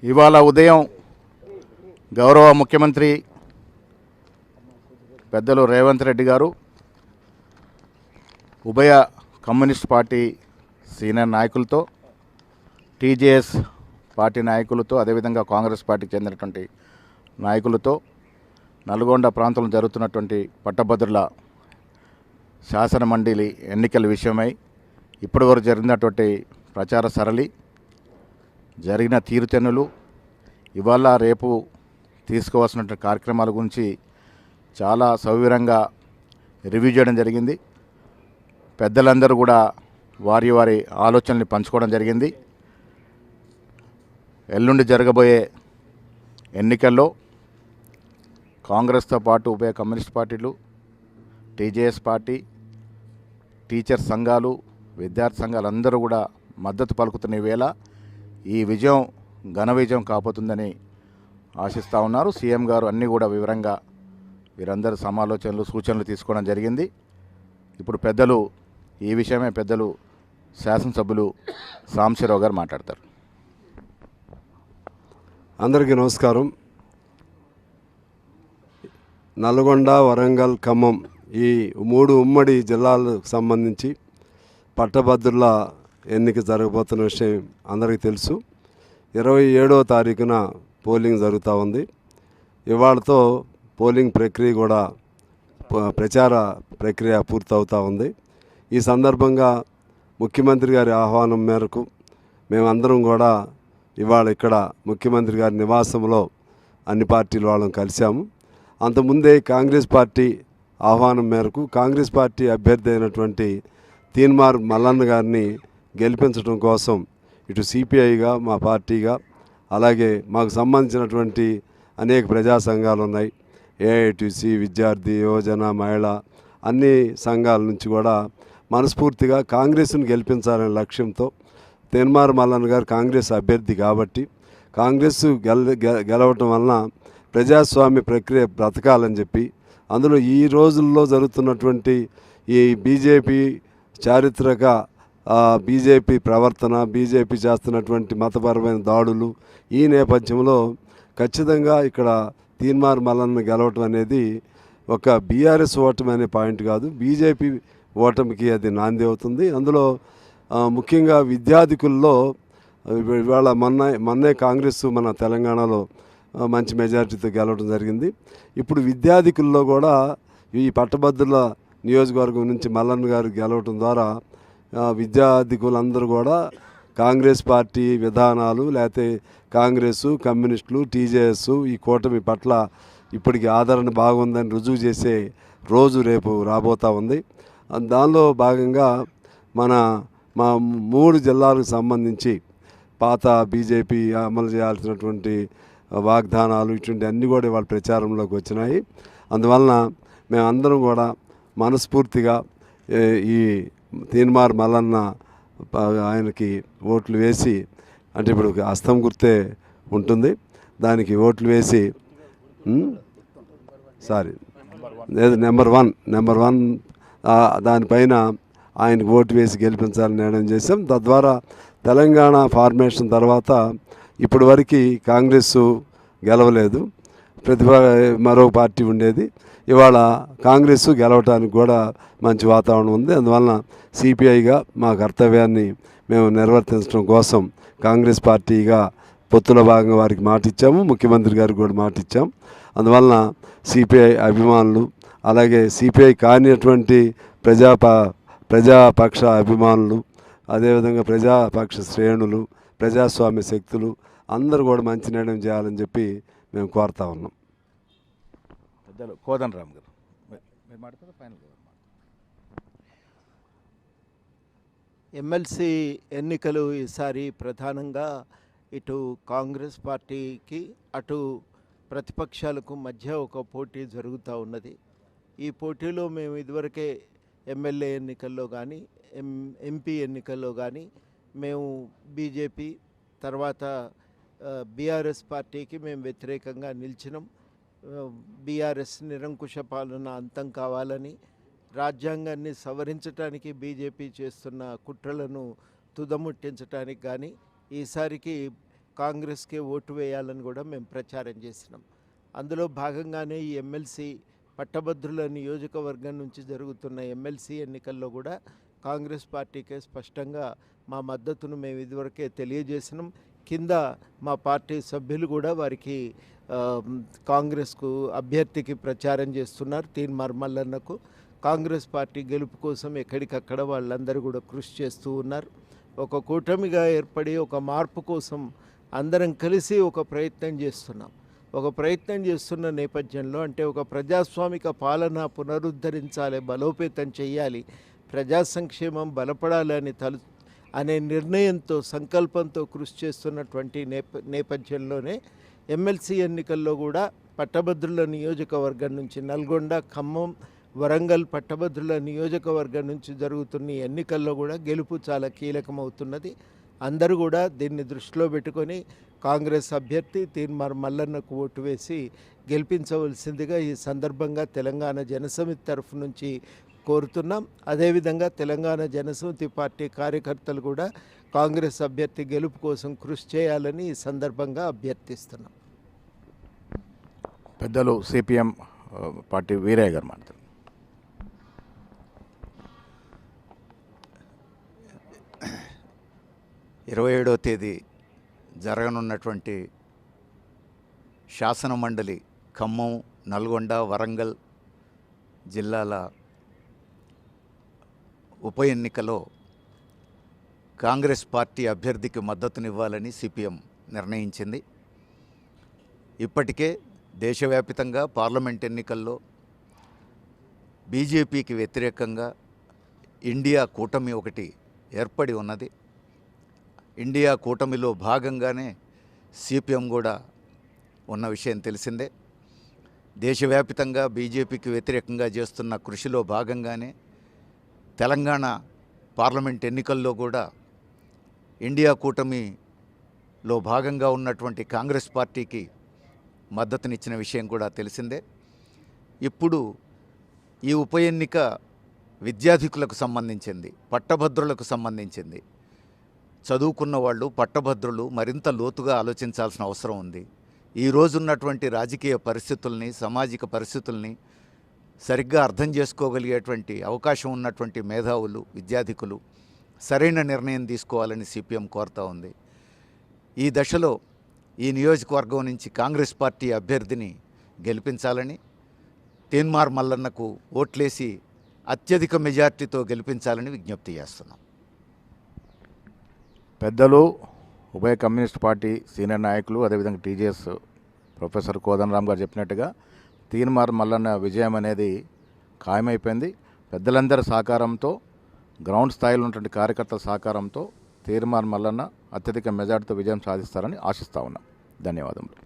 ఇవాళ ఉదయం గౌరవ ముఖ్యమంత్రి పెద్దలు రేవంత్ రెడ్డి గారు ఉభయ కమ్యూనిస్ట్ పార్టీ సీనియర్ నాయకులతో, టీజేఎస్ పార్టీ నాయకులతో, అదేవిధంగా కాంగ్రెస్ పార్టీకి చెందినటువంటి నాయకులతో నల్గొండ ప్రాంతంలో జరుగుతున్నటువంటి పట్టభద్రుల శాసన మండలి ఎన్నికల విషయమై ఇప్పటివరకు జరిగినటువంటి ప్రచార సరళి, జరిగిన తీరుతెన్నులు, ఇవాళ రేపు తీసుకోవాల్సినటువంటి కార్యక్రమాల గురించి చాలా సవివరంగా రివ్యూ చేయడం జరిగింది. పెద్దలందరూ కూడా వారి వారి ఆలోచనల్ని పంచుకోవడం జరిగింది. ఎల్లుండి జరగబోయే ఎన్నికల్లో కాంగ్రెస్తో పాటు ఉభయ కమ్యూనిస్ట్ పార్టీలు, టీజేఎస్ పార్టీ, టీచర్ సంఘాలు, విద్యార్థి సంఘాలు అందరూ కూడా మద్దతు పలుకుతున్న వేళ ఈ విజయం ఘన విజయం కాబోతుందని ఆశిస్తూ ఉన్నారు. సీఎం గారు అన్నీ కూడా వివరంగా వీరందరి సమాలోచనలు, సూచనలు తీసుకోవడం జరిగింది. ఇప్పుడు ఈ విషయమే పెద్దలు శాసనసభ్యులు సాంబశివరావు గారు మాట్లాడతారు. అందరికీ నమస్కారం. నల్గొండ, వరంగల్, ఖమ్మం ఈ 3 ఉమ్మడి జిల్లాలకు సంబంధించి పట్టభద్రుల ఎన్నిక జరగబోతున్న విషయం అందరికీ తెలుసు. 27వ తారీఖున పోలింగ్ జరుగుతూ ఉంది. ఇవాళతో పోలింగ్ ప్రక్రియ కూడా ప్రచార ప్రక్రియ పూర్తవుతూ ఉంది. ఈ సందర్భంగా ముఖ్యమంత్రి గారి ఆహ్వానం మేరకు మేమందరం కూడా ఇవాళ ఇక్కడ ముఖ్యమంత్రి గారి నివాసంలో అన్ని పార్టీల వాళ్ళం కలిశాము. అంతకుముందే కాంగ్రెస్ పార్టీ ఆహ్వానం మేరకు కాంగ్రెస్ పార్టీ అభ్యర్థి అయినటువంటి తీన్మార్ మల్లన్న గారిని గెలిపించడం కోసం ఇటు సిపిఐగా, మా పార్టీగా, అలాగే మాకు సంబంధించినటువంటి అనేక ప్రజా సంఘాలు ఉన్నాయి. ఏఐటీసీ, విద్యార్థి, యువజన, మహిళ అన్ని సంఘాల నుంచి కూడా మనస్ఫూర్తిగా కాంగ్రెస్ను గెలిపించాలనే లక్ష్యంతో తీన్మార్ మల్లన్న గారు కాంగ్రెస్ అభ్యర్థి కాబట్టి కాంగ్రెస్ గెలవటం వలన ప్రజాస్వామ్య ప్రక్రియ బ్రతకాలని చెప్పి, అందులో ఈ రోజుల్లో జరుగుతున్నటువంటి ఈ బీజేపీ చారిత్రక బీజేపీ ప్రవర్తన, బీజేపీ చేస్తున్నటువంటి మతపరమైన దాడులు, ఈ నేపథ్యంలో ఖచ్చితంగా ఇక్కడ తీన్మార్ మల్లన్న గెలవటం అనేది ఒక బీఆర్ఎస్ ఓటమి అనే పాయింట్ కాదు, బీజేపీ ఓటమికి అది నాంది అవుతుంది. అందులో ముఖ్యంగా విద్యార్థికుల్లో ఇవాళ మొన్నే కాంగ్రెస్ మన తెలంగాణలో మంచి మెజారిటీతో గెలవడం జరిగింది. ఇప్పుడు విద్యార్థికుల్లో కూడా ఈ పట్టభద్రుల నియోజకవర్గం నుంచి మల్లన్న గారు గెలవటం ద్వారా విద్యార్థికులందరూ కూడా కాంగ్రెస్ పార్టీ విధానాలు, లేకపోతే కాంగ్రెసు, కమ్యూనిస్టులు, టీజేఎస్ ఈ కూటమి పట్ల ఇప్పటికి ఆదరణ బాగుందని రుజువు చేసే రోజు రేపు రాబోతూ ఉంది. దానిలో భాగంగా మా 3 జిల్లాలకు సంబంధించి పాత బీజేపీ అమలు చేయాల్సినటువంటి వాగ్దానాలు ఇటువంటి అన్నీ కూడా ఇవాళ ప్రచారంలోకి వచ్చినాయి. అందువలన మేమందరం కూడా మనస్ఫూర్తిగా ఈ తీన్మార్ మల్లన్న ఆయనకి ఓట్లు వేసి, అంటే ఇప్పుడు హస్తం గుర్తే ఉంటుంది, దానికి ఓట్లు వేసి నెంబర్ వన్ దానిపైన ఆయనకు ఓటు వేసి గెలిపించాలని నిర్ణయం చేశాం. తద్వారా తెలంగాణ ఫార్మేషన్ తర్వాత ఇప్పటి వరకు కాంగ్రెస్ గెలవలేదు, మరో పార్టీ ఉండేది. ఇవాళ కాంగ్రెస్ గెలవటానికి కూడా మంచి వాతావరణం ఉంది. అందువలన సిపిఐగా మా కర్తవ్యాన్ని మేము నిర్వర్తించడం కోసం కాంగ్రెస్ పార్టీగా పొత్తుల భాగంగా వారికి మాట ఇచ్చాము, ముఖ్యమంత్రి గారికి కూడా మాట ఇచ్చాం. అందువలన సిపిఐ అభిమానులు, అలాగే సిపిఐ కానిటువంటి ప్రజాపక్ష అభిమానులు, అదేవిధంగా ప్రజాపక్ష శ్రేణులు, ప్రజాస్వామ్య శక్తులు అందరూ కూడా మంచి నిర్ణయం చేయాలని చెప్పి మేము కోరుతా ఉన్నాం. కోదండరామ్ గారు ఎమ్మెల్సీ ఎన్నికలు ఈసారి ప్రధానంగా ఇటు కాంగ్రెస్ పార్టీకి, అటు ప్రతిపక్షాలకు మధ్య ఒక పోటీ జరుగుతూ ఉన్నది. ఈ పోటీలో మేము ఇదివరకే ఎమ్మెల్యే ఎన్నికల్లో కానీ, ఎంపీ ఎన్నికల్లో కానీ మేము బీజేపీ, తర్వాత బీఆర్ఎస్ పార్టీకి మేము వ్యతిరేకంగా నిలిచినాం. బీఆర్ఎస్ నిరంకుశ పాలన అంతం కావాలని, రాజ్యాంగాన్ని సవరించడానికి బీజేపీ చేస్తున్న కుట్రలను తుదముట్టించడానికి కానీ ఈసారికి కాంగ్రెస్కే ఓటు వేయాలని కూడా మేము ప్రచారం చేసినాం. అందులో భాగంగానే ఈ ఎమ్మెల్సీ పట్టభద్రుల నియోజకవర్గం నుంచి జరుగుతున్న ఎమ్మెల్సీ ఎన్నికల్లో కూడా కాంగ్రెస్ పార్టీకే స్పష్టంగా మా మద్దతును మేము ఇదివరకే తెలియజేసినాం. కింద మా పార్టీ సభ్యులు కూడా వారికి కాంగ్రెస్కు అభ్యర్థికి ప్రచారం చేస్తున్నారు. తీన్మార్ మల్లన్నకు కాంగ్రెస్ పార్టీ గెలుపు కోసం ఎక్కడికక్కడ వాళ్ళందరూ కూడా కృషి చేస్తూ ఉన్నారు. ఒక కూటమిగా ఏర్పడి ఒక మార్పు కోసం అందరం కలిసి ఒక ప్రయత్నం చేస్తున్నాం. ఒక ప్రయత్నం చేస్తున్న నేపథ్యంలో అంటే ఒక ప్రజాస్వామిక పాలన పునరుద్ధరించాలి, బలోపేతం చేయాలి, ప్రజా సంక్షేమం బలపడాలి అనే నిర్ణయంతో సంకల్పంతో కృషి చేస్తున్నటువంటి నేపథ్యంలోనే ఎమ్మెల్సీ ఎన్నికల్లో కూడా పట్టభద్రుల నియోజకవర్గం నుంచి నల్గొండ, ఖమ్మం, వరంగల్ పట్టభద్రుల నియోజకవర్గం నుంచి జరుగుతున్న ఎన్నికల్లో కూడా గెలుపు చాలా కీలకమవుతున్నది. అందరూ కూడా దీన్ని దృష్టిలో పెట్టుకొని కాంగ్రెస్ అభ్యర్థి తీన్మార్ మల్లన్నకు ఓటు వేసి గెలిపించవలసిందిగా ఈ సందర్భంగా తెలంగాణ జనసమితి తరఫు నుంచి కోరుతున్నాం. అదేవిధంగా తెలంగాణ జనసమితి పార్టీ కార్యకర్తలు కూడా కాంగ్రెస్ అభ్యర్థి గెలుపు కోసం కృషి చేయాలని ఈ సందర్భంగా అభ్యర్థిస్తున్నాం. పెద్దలు సిపిఎం పార్టీ వీరయ్య గారు మాట్లాడారు. 27వ తేదీ జరగనున్నటువంటి శాసన మండలి ఖమ్మం, నల్గొండ, వరంగల్ జిల్లాల ఉప ఎన్నికలో కాంగ్రెస్ పార్టీ అభ్యర్థికి మద్దతునివ్వాలని సిపిఎం నిర్ణయించింది. ఇప్పటికే దేశవ్యాప్తంగా పార్లమెంట్ ఎన్నికల్లో బీజేపీకి వ్యతిరేకంగా ఇండియా కూటమి ఒకటి ఏర్పడి ఉన్నది. ఇండియా కూటమిలో భాగంగానే సిపిఎం కూడా ఉన్న విషయం తెలిసిందే. దేశవ్యాప్తంగా బీజేపీకి వ్యతిరేకంగా చేస్తున్న కృషిలో భాగంగానే తెలంగాణ పార్లమెంట్ ఎన్నికల్లో కూడా ఇండియా కూటమిలో భాగంగా ఉన్నటువంటి కాంగ్రెస్ పార్టీకి మద్దతునిచ్చిన విషయం కూడా తెలిసిందే. ఇప్పుడు ఈ ఉప ఎన్నిక విద్యాధికులకు సంబంధించింది, పట్టభద్రులకు సంబంధించింది. చదువుకున్న వాళ్ళు, పట్టభద్రులు మరింత లోతుగా ఆలోచించాల్సిన అవసరం ఉంది. ఈ రోజున్నటువంటి రాజకీయ పరిస్థితుల్ని, సామాజిక పరిస్థితుల్ని సరిగ్గా అర్థం చేసుకోగలిగేటువంటి అవకాశం ఉన్నటువంటి మేధావులు, విద్యాధికులు సరైన నిర్ణయం తీసుకోవాలని సిపిఎం కోరుతూ ఉంది. ఈ దశలో ఈ నియోజకవర్గం నుంచి కాంగ్రెస్ పార్టీ అభ్యర్థిని గెలిపించాలని, తీన్మార్ మల్లన్నకు ఓట్లేసి అత్యధిక మెజార్టీతో గెలిపించాలని విజ్ఞప్తి చేస్తున్నాం. పెద్దలు ఉభయ కమ్యూనిస్ట్ పార్టీ సీనియర్ నాయకులు అదేవిధంగా టీజేఎస్ ప్రొఫెసర్ కోదండరామ్ గారు చెప్పినట్టుగా తీన్మార్ మల్లన్న విజయం అనేది ఖాయమైపోయింది. పెద్దలందరి సహకారంతో, గ్రౌండ్ స్థాయిలో ఉన్నటువంటి కార్యకర్తల సహకారంతో తీన్మార్ మల్లన్న అత్యధిక మెజార్టీతో విజయం సాధిస్తారని ఆశిస్తూ ఉన్నాం. ధన్యవాదములు.